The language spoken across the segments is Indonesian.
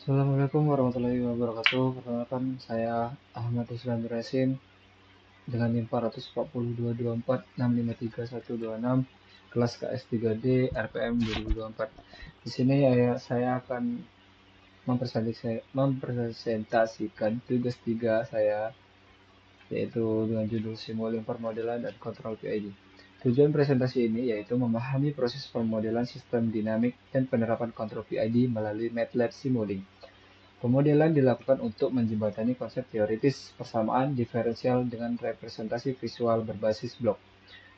Assalamualaikum warahmatullahi wabarakatuh. Perkenalkan saya Ahmad Islam Rasin dengan NIM 44224653126 kelas KS3D RPM 2024. Di sini saya akan mempresentasikan tugas 3 saya, yaitu dengan judul Simulink Permodelan dan Kontrol PID. Tujuan presentasi ini yaitu memahami proses permodelan sistem dinamik dan penerapan kontrol PID melalui MATLAB Simulink. Pemodelan dilakukan untuk menjembatani konsep teoritis persamaan diferensial dengan representasi visual berbasis blok.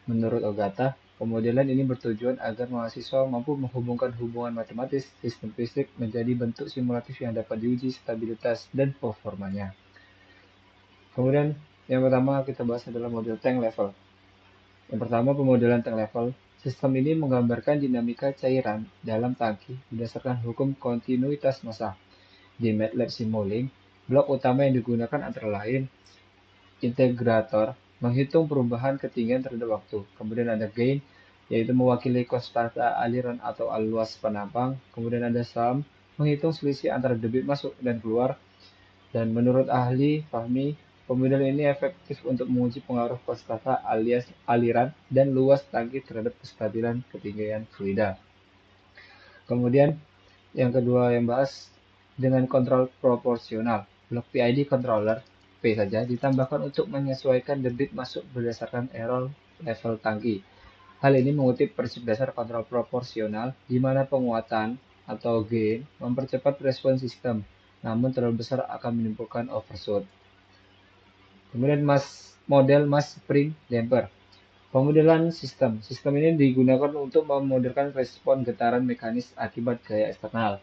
Menurut Ogata, pemodelan ini bertujuan agar mahasiswa mampu menghubungkan hubungan matematis sistem fisik menjadi bentuk simulatif yang dapat diuji stabilitas dan performanya. Kemudian, yang pertama kita bahas adalah model tank level. Yang pertama, pemodelan tank level. Sistem ini menggambarkan dinamika cairan dalam tangki berdasarkan hukum kontinuitas massa. Di MATLAB Simulink, blok utama yang digunakan antara lain integrator, menghitung perubahan ketinggian terhadap waktu. Kemudian ada gain, yaitu mewakili konstanta aliran atau luas penampang. Kemudian ada sum, menghitung selisih antara debit masuk dan keluar. Dan menurut ahli Fahmi, pemodelan ini efektif untuk menguji pengaruh konstanta alias aliran dan luas tangki terhadap kestabilan ketinggian fluida. Kemudian yang kedua yang bahas dengan kontrol proporsional. Blok PID controller P saja ditambahkan untuk menyesuaikan debit masuk berdasarkan error level tangki. Hal ini mengutip prinsip dasar kontrol proporsional di mana penguatan atau gain mempercepat respon sistem, namun terlalu besar akan menimbulkan overshoot. Kemudian model mass spring damper. Pemodelan sistem. Sistem ini digunakan untuk memodelkan respon getaran mekanis akibat gaya eksternal.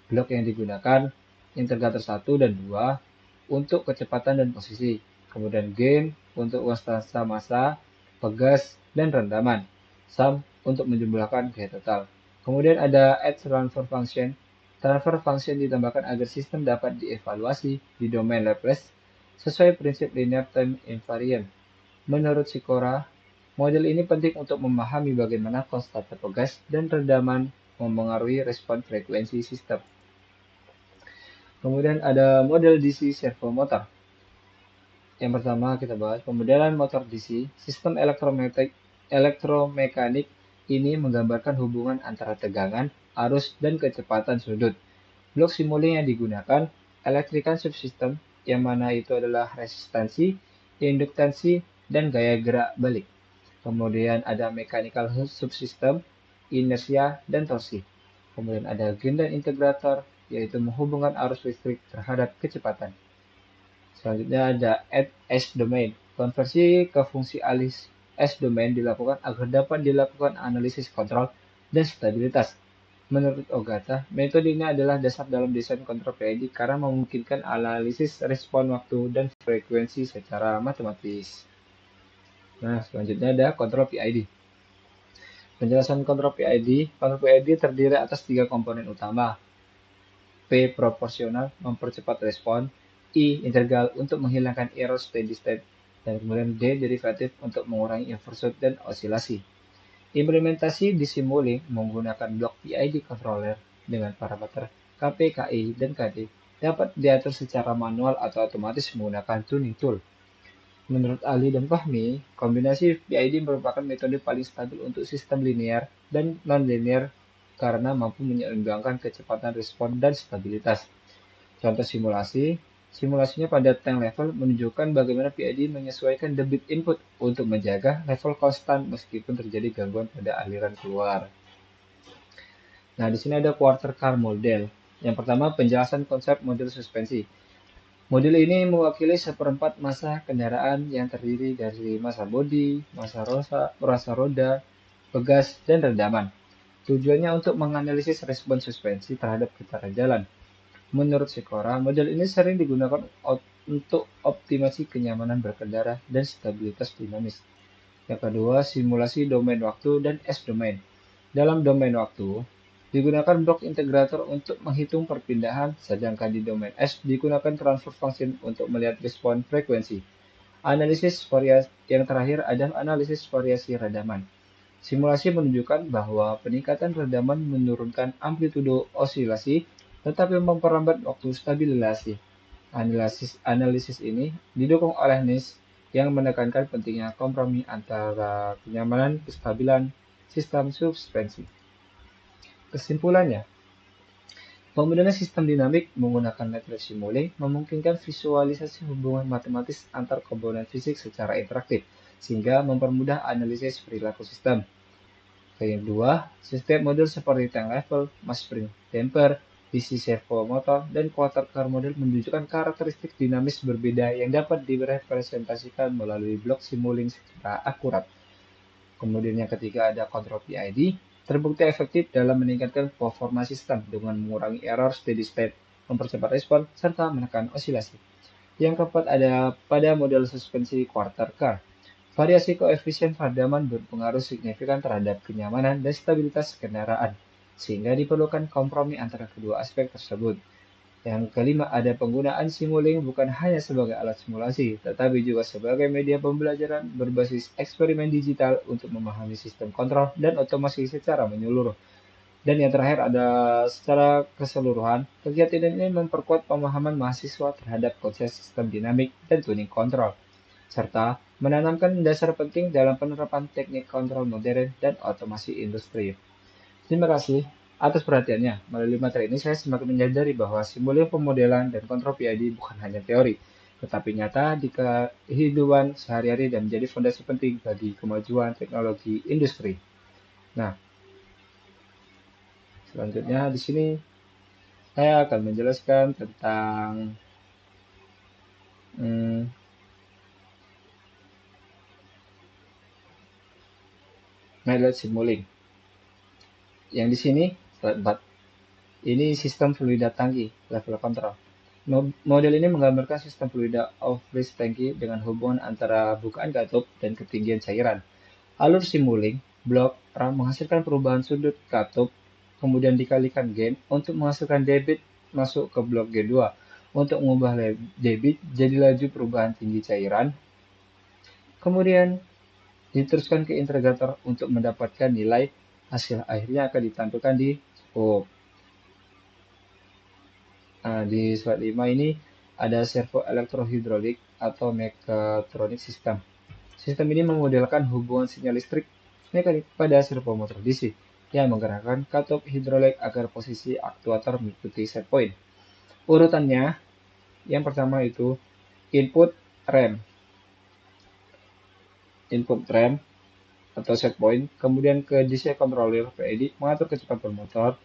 Blok yang digunakan integrator 1 dan 2 untuk kecepatan dan posisi. Kemudian gain untuk konstanta massa, pegas, dan rendaman. Sum untuk menjumlahkan gaya total. Kemudian ada add transfer function. Transfer function ditambahkan agar sistem dapat dievaluasi di domain Laplace sesuai prinsip linear time invariant. Menurut Sikora, model ini penting untuk memahami bagaimana konstanta pegas dan rendaman mempengaruhi respon frekuensi sistem. Kemudian ada model DC servo motor. Yang pertama kita bahas pemodelan motor DC. Sistem elektromekanik ini menggambarkan hubungan antara tegangan, arus, dan kecepatan sudut. Blok Simulink yang digunakan elektrikan subsistem, yang mana itu adalah resistansi, induktansi, dan gaya gerak balik. Kemudian ada mechanical subsystem, inersia, dan torsi. Kemudian ada gain dan integrator, yaitu menghubungkan arus listrik terhadap kecepatan. Selanjutnya ada add S-domain. Konversi ke fungsi alis S-domain dilakukan agar dapat dilakukan analisis kontrol dan stabilitas. Menurut Ogata, metode ini adalah dasar dalam desain kontrol PID karena memungkinkan analisis respon waktu dan frekuensi secara matematis. Nah, selanjutnya ada kontrol PID. Penjelasan kontrol PID. Kontrol PID terdiri atas 3 komponen utama. P proporsional mempercepat respon, I integral untuk menghilangkan error steady state, dan kemudian D derivatif untuk mengurangi overshoot dan osilasi. Implementasi di Simulink menggunakan blok PID controller dengan parameter KP, KI, dan KD dapat diatur secara manual atau otomatis menggunakan tuning tool. Menurut Ali dan Fahmi, kombinasi PID merupakan metode paling stabil untuk sistem linear dan non-linear karena mampu menyeimbangkan kecepatan respon dan stabilitas. Contoh simulasi, simulasinya pada tank level menunjukkan bagaimana PID menyesuaikan debit input untuk menjaga level konstan meskipun terjadi gangguan pada aliran keluar. Nah, di sini ada quarter car model. Yang pertama, penjelasan konsep model suspensi. Model ini mewakili seperempat massa kendaraan yang terdiri dari massa bodi, massa roda, pegas, dan rendaman. Tujuannya untuk menganalisis respon suspensi terhadap getaran jalan. Menurut Sikora, model ini sering digunakan untuk optimasi kenyamanan berkendara dan stabilitas dinamis. Yang kedua, simulasi domain waktu dan S-domain. Dalam domain waktu, digunakan blok integrator untuk menghitung perpindahan, sedangkan di domain S digunakan transfer function untuk melihat respon frekuensi. Analisis variasi yang terakhir adalah analisis variasi redaman. Simulasi menunjukkan bahwa peningkatan redaman menurunkan amplitudo osilasi tetapi memperlambat waktu stabilisasi. Analisis ini didukung oleh Nice yang menekankan pentingnya kompromi antara kenyamanan dan kestabilan sistem suspensi. Kesimpulannya, pembentukan sistem dinamik menggunakan metode simulink memungkinkan visualisasi hubungan matematis antar komponen fisik secara interaktif, sehingga mempermudah analisis perilaku sistem. Kedua, setiap modul seperti tank level, mass spring damper, DC servo motor, dan quarter car model menunjukkan karakteristik dinamis berbeda yang dapat direpresentasikan melalui blok simulink secara akurat. Kemudian yang ketiga ada kontrol PID, terbukti efektif dalam meningkatkan performa sistem dengan mengurangi error steady state, mempercepat respon, serta menekan osilasi. Yang keempat ada pada model suspensi quarter car. Variasi koefisien peredaman berpengaruh signifikan terhadap kenyamanan dan stabilitas kendaraan, sehingga diperlukan kompromi antara kedua aspek tersebut. Yang kelima, ada penggunaan simulink bukan hanya sebagai alat simulasi, tetapi juga sebagai media pembelajaran berbasis eksperimen digital untuk memahami sistem kontrol dan otomasi secara menyeluruh. Dan yang terakhir ada secara keseluruhan, kegiatan ini memperkuat pemahaman mahasiswa terhadap konsep sistem dinamik dan tuning kontrol, serta menanamkan dasar penting dalam penerapan teknik kontrol modern dan otomasi industri. Terima kasih atas perhatiannya. Melalui materi ini saya semakin menyadari bahwa simulasi pemodelan dan kontrol PID bukan hanya teori, tetapi nyata di kehidupan sehari-hari dan menjadi fondasi penting bagi kemajuan teknologi industri. Nah, selanjutnya di sini saya akan menjelaskan tentang metode simulink. Yang di sini slide 4. Ini sistem fluida tangki level control. Model ini menggambarkan sistem fluida off-freeze tangki dengan hubungan antara bukaan katup dan ketinggian cairan. Alur simulink blok RAM menghasilkan perubahan sudut katup, kemudian dikalikan gain untuk menghasilkan debit masuk ke blok G2. Untuk mengubah debit jadi laju perubahan tinggi cairan, kemudian diteruskan ke integrator untuk mendapatkan nilai hasil akhirnya akan ditampilkan di scope. Nah, di slide 5 ini ada servo elektrohidrolik atau mechatronic system. Sistem ini memodelkan hubungan sinyal listrik mekanik pada servo motor DC yang menggerakkan katup hidrolik agar posisi aktuator mengikuti set point. Urutannya, yang pertama itu input rem. Input rem atau set point, kemudian ke DC controller PID mengatur kecepatan motor,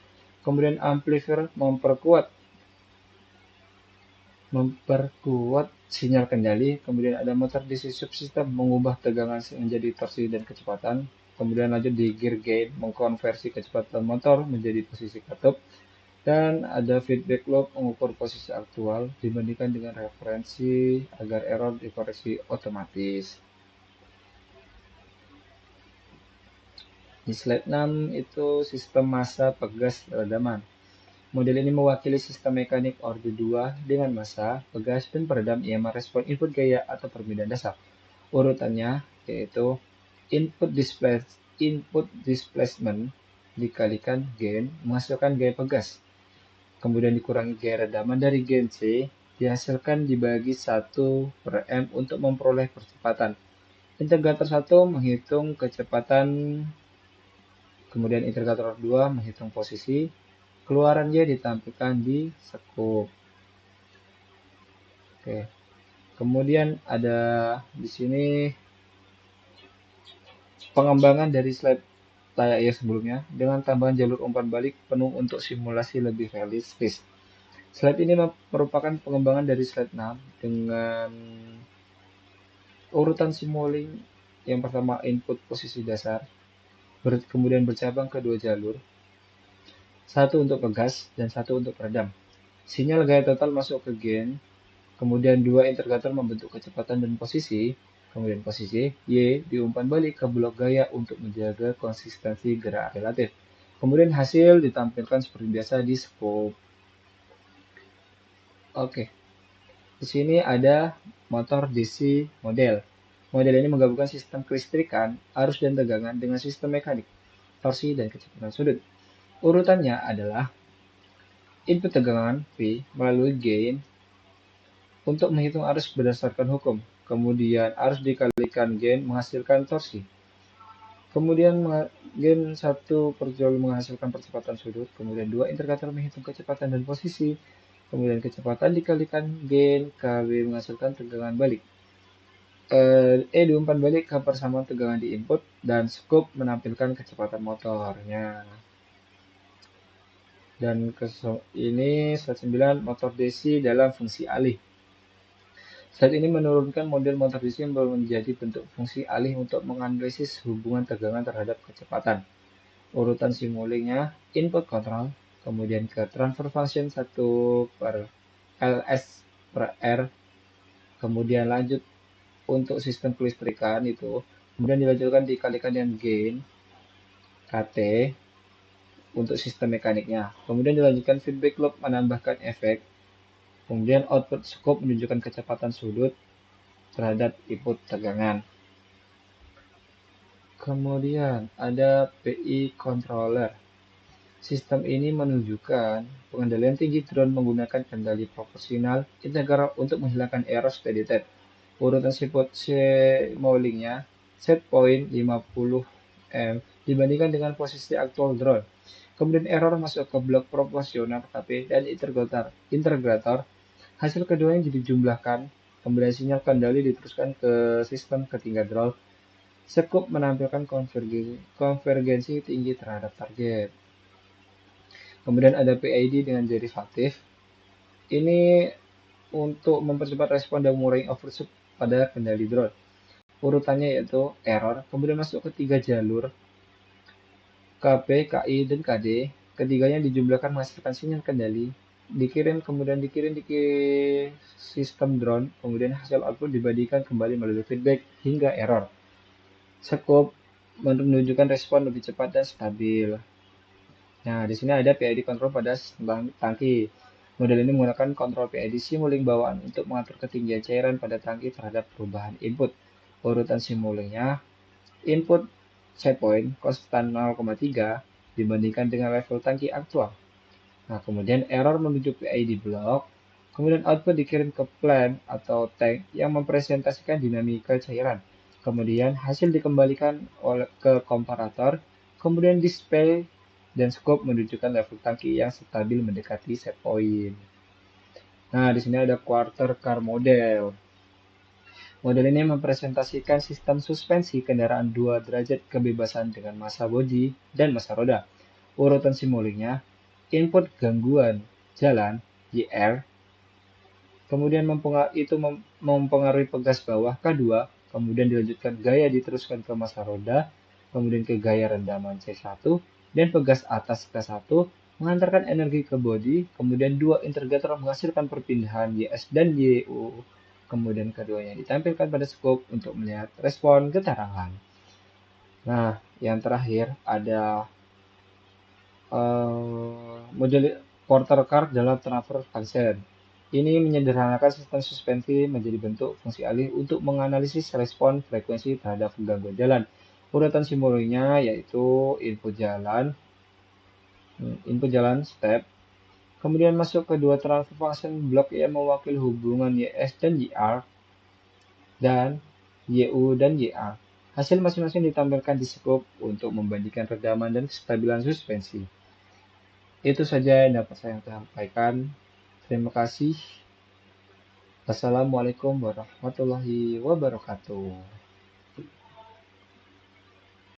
kemudian amplifier memperkuat sinyal kendali, kemudian ada motor DC subsystem mengubah tegangan menjadi torsi dan kecepatan, kemudian lanjut di gear gain mengkonversi kecepatan motor menjadi posisi katup, dan ada feedback loop mengukur posisi aktual dibandingkan dengan referensi agar error dikoreksi otomatis. Di slide 6 itu sistem massa pegas redaman. Model ini mewakili sistem mekanik orde 2 dengan massa, pegas, dan peredam yang merespon input gaya atau permintaan dasar. Urutannya yaitu input displacement dikalikan gain menghasilkan gaya pegas. Kemudian dikurangi gaya redaman dari gain C dihasilkan dibagi 1/M untuk memperoleh percepatan. Integrator 1 menghitung kecepatan, kemudian integrator 2 menghitung posisi, keluarannya ditampilkan di scope. Oke. Kemudian ada di sini pengembangan dari slide layar sebelumnya dengan tambahan jalur umpan balik penuh untuk simulasi lebih realistis. Slide ini merupakan pengembangan dari slide 6 dengan urutan simulink. Yang pertama input posisi dasar, kemudian bercabang ke 2 jalur, satu untuk pegas dan satu untuk peredam. Sinyal gaya total masuk ke gain, kemudian 2 integrator membentuk kecepatan dan posisi, kemudian posisi Y diumpan balik ke blok gaya untuk menjaga konsistensi gerak relatif. Kemudian hasil ditampilkan seperti biasa di scope. Oke. Di sini ada motor DC model. Model ini menggabungkan sistem kelistrikan, arus dan tegangan dengan sistem mekanik, torsi dan kecepatan sudut. Urutannya adalah input tegangan V melalui gain untuk menghitung arus berdasarkan hukum. Kemudian arus dikalikan gain menghasilkan torsi. Kemudian gain 1 per joule menghasilkan percepatan sudut. Kemudian 2 integrator menghitung kecepatan dan posisi. Kemudian kecepatan dikalikan gain Kb menghasilkan tegangan balik. E diumpan balik ke persamaan tegangan di input dan scope menampilkan kecepatan motornya. Dan ini slide 9 motor DC dalam fungsi alih. Slide ini menurunkan model motor DC yang menjadi bentuk fungsi alih untuk menganalisis hubungan tegangan terhadap kecepatan. Urutan simulingnya input control, kemudian ke transfer function 1 per LS per R, kemudian lanjut untuk sistem kelistrikan itu, kemudian dilanjutkan dikalikan dengan gain KT untuk sistem mekaniknya. Kemudian dilanjutkan feedback loop menambahkan efek. Kemudian output scope menunjukkan kecepatan sudut terhadap input tegangan. Kemudian ada PI controller. Sistem ini menunjukkan pengendalian tinggi drone menggunakan kendali proporsional integral untuk menghilangkan error steady state. Urutan simulingnya set point 50 M dibandingkan dengan posisi aktual drone. Kemudian error masuk ke blok proporsional KP dan integrator. Hasil keduanya dijumlahkan. Kemudian sinyal kendali diteruskan ke sistem ketiga drone. Scope menampilkan konvergensi tinggi terhadap target. Kemudian ada PID dengan derivatif. Ini untuk mempercepat respon dan mengurangi overshoot pada kendali drone. Urutannya yaitu error, kemudian masuk ke 3 jalur KP, KI, dan KD. Ketiganya dijumlahkan menghasilkan sinyal kendali, kemudian dikirim di sistem drone, kemudian hasil output dibandingkan kembali melalui feedback hingga error. Scope menunjukkan respon lebih cepat dan stabil. Nah, di sini ada PID control pada sistem tangki. Model ini menggunakan kontrol PID simuling bawaan untuk mengatur ketinggian cairan pada tangki terhadap perubahan input. Urutan simulingnya, input set point konstan 0,3 dibandingkan dengan level tangki aktual. Nah, kemudian error menuju PID block, kemudian output dikirim ke plant atau tank yang mempresentasikan dinamika cairan. Kemudian hasil dikembalikan ke komparator, kemudian display dan scope menunjukkan level tangki yang stabil mendekati set point. Nah, di sini ada quarter car model. Model ini mempresentasikan sistem suspensi kendaraan 2 derajat kebebasan dengan massa bodi dan massa roda. Urutan simulingnya, input gangguan jalan, JR, kemudian mempengaruhi pegas bawah K2, kemudian dilanjutkan gaya diteruskan ke massa roda, kemudian ke gaya rendaman C1, dan pegas atas K1 mengantarkan energi ke bodi, kemudian 2 integrator menghasilkan perpindahan YS dan YU, kemudian keduanya ditampilkan pada scope untuk melihat respon getarangan. Nah, yang terakhir ada model quarter car dalam transfer function. Ini menyederhanakan sistem suspensi menjadi bentuk fungsi alih untuk menganalisis respon frekuensi terhadap gangguan jalan. Urutan simbolnya yaitu input jalan step, kemudian masuk ke 2 transfer function blok yang mewakili hubungan YS dan YR, dan YU dan YA. Hasil masing-masing ditampilkan di scope untuk membandingkan redaman dan kestabilan suspensi. Itu saja yang dapat saya sampaikan. Terima kasih. Wassalamualaikum warahmatullahi wabarakatuh.